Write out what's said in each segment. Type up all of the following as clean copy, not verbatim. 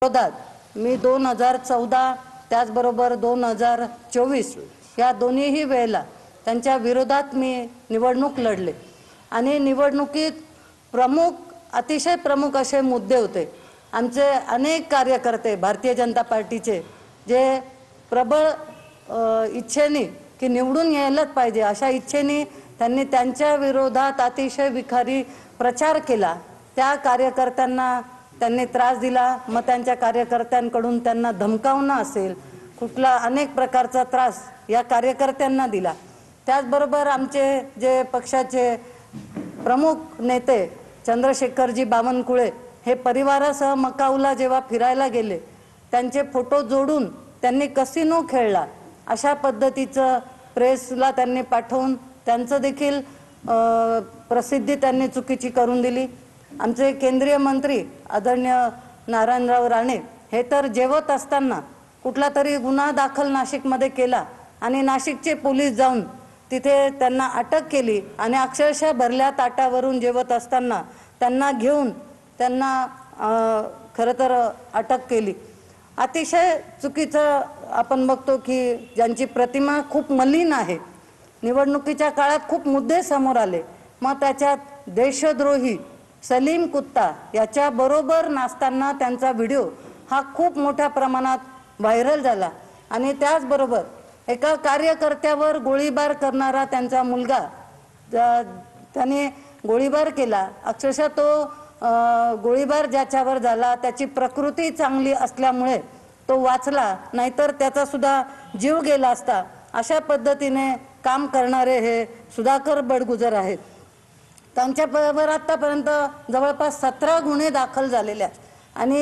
विरोधात मी 2014 त्याचबरोबर 2024 या दोन्हीही वेळेला त्यांच्या विरोधात मी निवडणूक लढले आणि निवडणुकीत अतिशय प्रमुख असे मुद्दे होते। आमचे अनेक कार्यकर्ते भारतीय जनता पार्टीचे जे प्रबळ इच्छेने की निवडून यायलाच पाहिजे अशा इच्छेने त्यांनी त्यांच्या विरोधात अतिशय विखारी प्रचार केला। त्या कार्यकर्त्यांना त्यांनी त्रास दिला। मग त्यांच्या कार्यकर्त्यांकडून त्यांना धमकावणं असेल, कुठला अनेक प्रकारचा त्रास या कार्यकर्त्यांना दिला। त्याचबरोबर आमचे जे पक्षाचे प्रमुख नेते चंद्रशेखरजी बावनकुळे हे परिवारासह मकाऊला जेव्हा फिरायला गेले, त्यांचे फोटो जोडून त्यांनी कसिनो खेळला अशा पद्धतीचं प्रेसला त्यांनी पाठवून त्यांचं देखील प्रसिद्धी त्यांनी चुकीची करून दिली। आमचे केंद्रीय मंत्री आदरणीय नारायणराव राणे हे तर जेवत असताना कुठला तरी गुन्हा दाखल नाशिकमध्ये केला आणि नाशिकचे पोलीस जाऊन तिथे त्यांना अटक केली आणि अक्षरशः भरल्या ताटावरून जेवत असताना त्यांना घेऊन त्यांना खरं तर अटक केली। अतिशय चुकीचं आपण बघतो की ज्यांची प्रतिमा खूप मलिन आहे, निवडणुकीच्या काळात खूप मुद्दे समोर आले, मग त्याच्यात देशद्रोही सलीम कुत्ता याच्या बरोबर नाचताना त्यांचा व्हिडिओ हा खूप मोठ्या प्रमाणात व्हायरल झाला आणि त्याचबरोबर एका कार्यकर्त्यावर गोळीबार करणारा त्यांचा मुलगा त्याने गोळीबार केला। अक्षरशः तो गोळीबार ज्याच्यावर झाला त्याची प्रकृती चांगली असल्यामुळे तो वाचला, नाहीतर त्याचा सुद्धा जीव गेला असता। अशा पद्धतीने काम करणारे हे सुधाकर बडगुजर आहेत। त्यांच्यावर आतापर्यंत जवळपास 17 गुन्हे दाखल झालेले आहेत आणि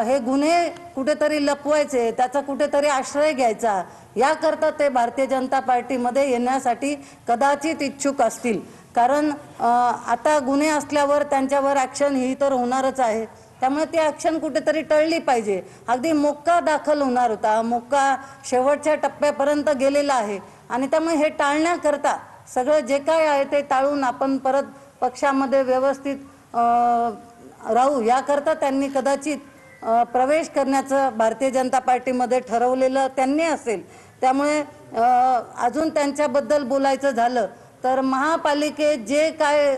हे गुन्हे कुठेतरी लपवायचे, त्याचा कुठेतरी आश्रय घ्यायचा याकरता ते भारतीय जनता पार्टीमध्ये येण्यासाठी कदाचित इच्छुक असतील। कारण आता गुन्हे असल्यावर त्यांच्यावर ॲक्शन ही तर होणारच आहे, त्यामुळे ती ॲक्शन कुठेतरी टळली पाहिजे। अगदी मोक्का दाखल होणार होता, मोक्का शेवटच्या टप्प्यापर्यंत गेलेला आहे आणि त्यामुळे हे टाळण्याकरता सगळं जे काय आहे ते टाळून आपण परत पक्षामध्ये व्यवस्थित राहू याकरता त्यांनी कदाचित प्रवेश करण्याचं भारतीय जनता पार्टीमध्ये ठरवलेलं त्यांनी असेल। त्यामुळे अजून त्यांच्याबद्दल बोलायचं झालं तर महापालिकेत जे काय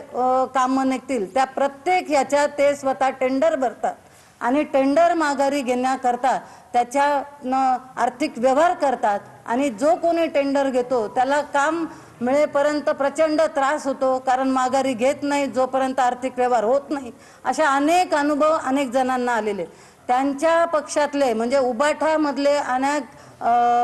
कामं निघतील त्या प्रत्येक याच्या ते स्वतः टेंडर भरतात आणि टेंडर माघारी घेण्याकरता त्याच्यानं आर्थिक व्यवहार करतात आणि जो कोणी टेंडर घेतो त्याला काम मिळेपर्यंत प्रचंड त्रास होतो, कारण माघारी घेत नाही जोपर्यंत आर्थिक व्यवहार होत नाही। अशा अनेक अनुभव अनेक जणांना आलेले। त्यांच्या पक्षातले म्हणजे उबाठामधले अनेक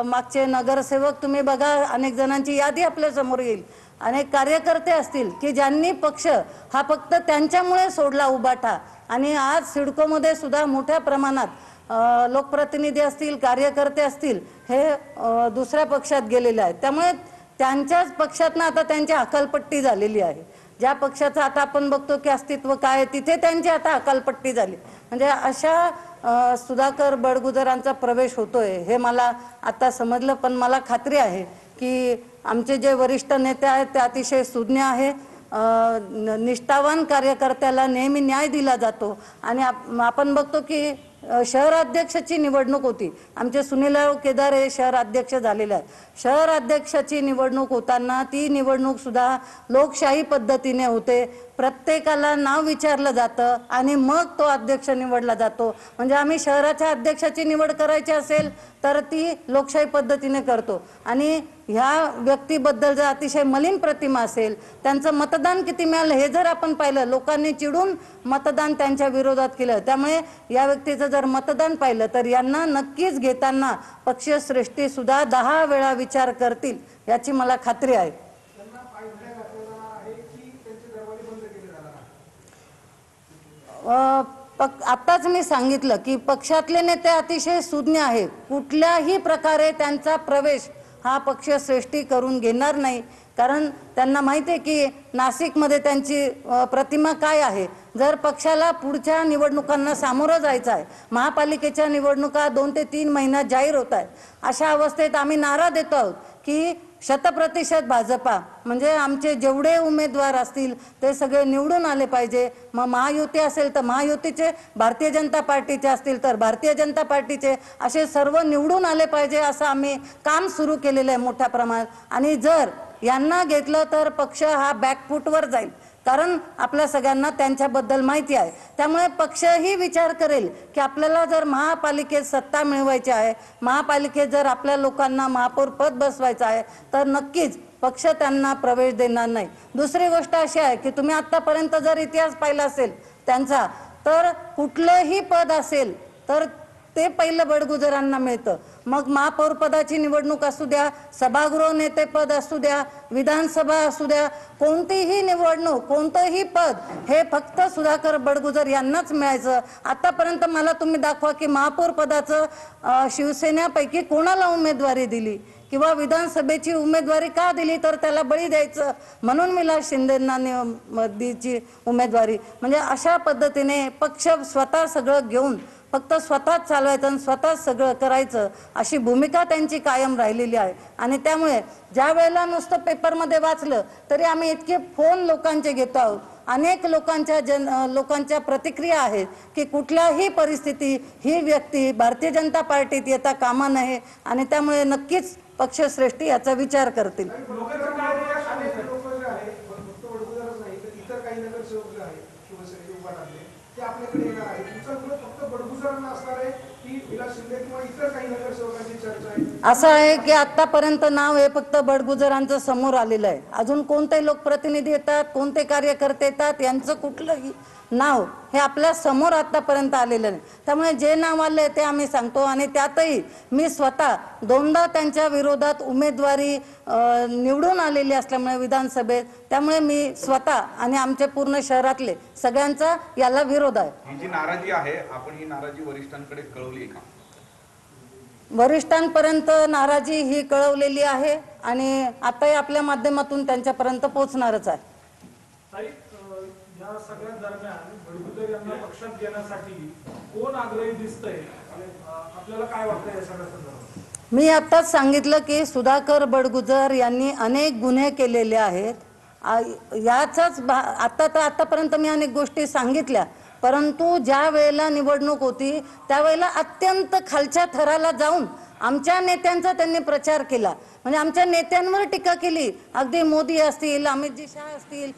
मागचे नगरसेवक तुम्ही बघा, अनेक जणांची यादी आपल्या समोर येईल, अनेक कार्यकर्ते असतील की ज्यांनी पक्ष हा फक्त त्यांच्यामुळे सोडला उबाठा आणि आज सिडकोमध्ये सुद्धा मोठ्या प्रमाणात लोकप्रतिनिधी असतील, कार्यकर्ते असतील हे दुसऱ्या पक्षात गेलेले आहेत। त्यामुळे त्यांच्याच पक्षातनं आता त्यांची हकालपट्टी झालेली आहे। ज्या पक्षाचं आता आपण बघतो की अस्तित्व काय तिथे त्यांची आता हकालपट्टी झाली। म्हणजे अशा सुधाकर बडगुजरांचा प्रवेश होतोय हे मला आता समजलं, पण मला खात्री आहे की आमचे जे वरिष्ठ नेते आहेत ते अतिशय सुज्ञ आहे। निष्ठावान कार्यकर्त्याला नेहमी न्याय दिला जातो आणि आपण बघतो की शहराध्यक्षाची निवडणूक होती, आमचे सुनीलराव केदार हे शहराध्यक्ष झालेले आहेत। शहराध्यक्षाची निवडणूक होताना ती निवडणूक सुद्धा लोकशाही पद्धतीने होते, प्रत्येकाला नाव विचारलं जातं आणि मग तो अध्यक्ष निवडला जातो। म्हणजे आम्ही शहराच्या अध्यक्षाची निवड करायची असेल तर ती लोकशाही पद्धतीने करतो आणि ह्या व्यक्तीबद्दल जर अतिशय मलिन प्रतिमा असेल, त्यांचं मतदान किती मिळालं हे जर आपण पाहिलं, लोकांनी चिडून मतदान त्यांच्या विरोधात केलं। त्यामुळे या व्यक्तीचं जर मतदान पाहिलं तर यांना नक्कीच घेताना पक्षश्रेष्ठी सुद्धा 10 वेळा विचार करतील याची मला खात्री आहे। आताच मी सांगितलं की पक्षातले नेते अतिशय सुज्ञ आहे, कुठल्याही प्रकारे त्यांचा प्रवेश हा पक्षश्रेष्ठी करून घेणार नाही, कारण त्यांना माहिती आहे की नाशिकमध्ये त्यांची प्रतिमा काय आहे। जर पक्षाला पुढच्या निवडणुकांना सामोरं जायचं आहे, महापालिकेच्या निवडणुका 2 ते 3 महिन्यात जाहीर होत आहेत, अशा अवस्थेत आम्ही नारा देतो आहोत की शतप्रतिशत भाजपा, म्हणजे आमचे जेवढे उमेदवार असतील ते सगळे निवडून आले पाहिजे। मग महायुती असेल तर महायुतीचे, भारतीय जनता पार्टीचे असतील तर भारतीय जनता पार्टीचे, असे सर्व निवडून आले पाहिजे असं आम्ही काम सुरू केलेलं आहे मोठ्या प्रमाणात। आणि जर यांना घेतलं तर पक्ष हा बॅकफूटवर जाईल, कारण आपल्या सगळ्यांना त्यांच्याबद्दल माहिती आहे। त्यामुळे पक्षही विचार करेल की आपल्याला जर महापालिकेत सत्ता मिळवायची आहे, महापालिकेत जर आपल्या लोकांना महापौर पद बसवायचं आहे तर नक्कीच पक्ष त्यांना प्रवेश देणार नाही। दुसरी गोष्ट अशी आहे की तुम्ही आतापर्यंत जर इतिहास पाहिला असेल त्यांचा, तर कुठलंही पद असेल तर ते पहिलं बडगुजरांना मिळतं। मग महापौर पदाची निवडणूक असू द्या, सभागृह नेते पद असू द्या, विधानसभा असू द्या, कोणतीही निवडणूक, कोणतंही पद हे फक्त सुधाकर बडगुजर यांनाच मिळायचं। आतापर्यंत मला तुम्ही दाखवा की महापौर पदाचं शिवसेनेपैकी कोणाला उमेदवारी दिली किंवा विधानसभेची उमेदवारी का दिली, तर त्याला बळी द्यायचं म्हणून विलास शिंदेंना दिची उमेदवारी। म्हणजे अशा पद्धतीने पक्ष स्वतः सगळं घेऊन फक्त स्वतःच चालवायचं आणि स्वतःच सगळं करायचं अशी भूमिका त्यांची कायम राहिलेली आहे। आणि त्यामुळे ज्या वेळेला नुसतं पेपरमध्ये वाचलं तरी आम्ही इतके फोन लोकांचे घेतो आहोत, अनेक लोकांच्या प्रतिक्रिया आहेत की कुठल्याही परिस्थिती ही व्यक्ती भारतीय जनता पार्टीत येता कामा नये आणि त्यामुळे नक्कीच पक्षश्रेष्ठी याचा विचार करतील। असं आहे की आतापर्यंत नाव हे फक्त बडगुजरांचं समोर आलेलं आहे। अजून कोणते लोकप्रतिनिधी येतात, कोणते कार्यकर्ते येतात, यांचं कुठलंही नाव हे आपल्या समोर आतापर्यंत आलेलं नाही। त्यामुळे जे नाव आले ते आम्ही सांगतो आणि त्यातही मी स्वतः दोनदा त्यांच्या विरोधात उमेदवारी निवडून आलेली असल्यामुळे विधानसभेत, त्यामुळे मी स्वतः आणि आमचे पूर्ण शहरातले सगळ्यांचा याला विरोध आहे। ही जी नाराजी आहे, आपण ही नाराजी वरिष्ठांकडे कळवली का? वरिष्ठांपर्यंत नाराजी ही कळवलेली आहे आणि आताही आपल्या माध्यमातून त्यांच्यापर्यंत पोहोचणारच आहे। या सगळ्या दरम्यान बडगुजर यांना पक्षात घेण्यासाठी कोण आग्रही दिसतंय, आपल्याला काय वाटतंय या सगळ्या संदर्भात? मी आताच सांगितलं की सुधाकर बडगुजर यांनी अनेक गुन्हे केलेले आहेत। याचाच आतापर्यंत मी अनेक गोष्टी सांगितल्या, परंतु ज्या वेळेला निवडणूक होती त्यावेळेला अत्यंत खालच्या थराला जाऊन आमच्या नेत्यांचा त्यांनी प्रचार केला, म्हणजे आमच्या नेत्यांवर टीका केली। अगदी मोदी असतील, अमितजी शाह असतील,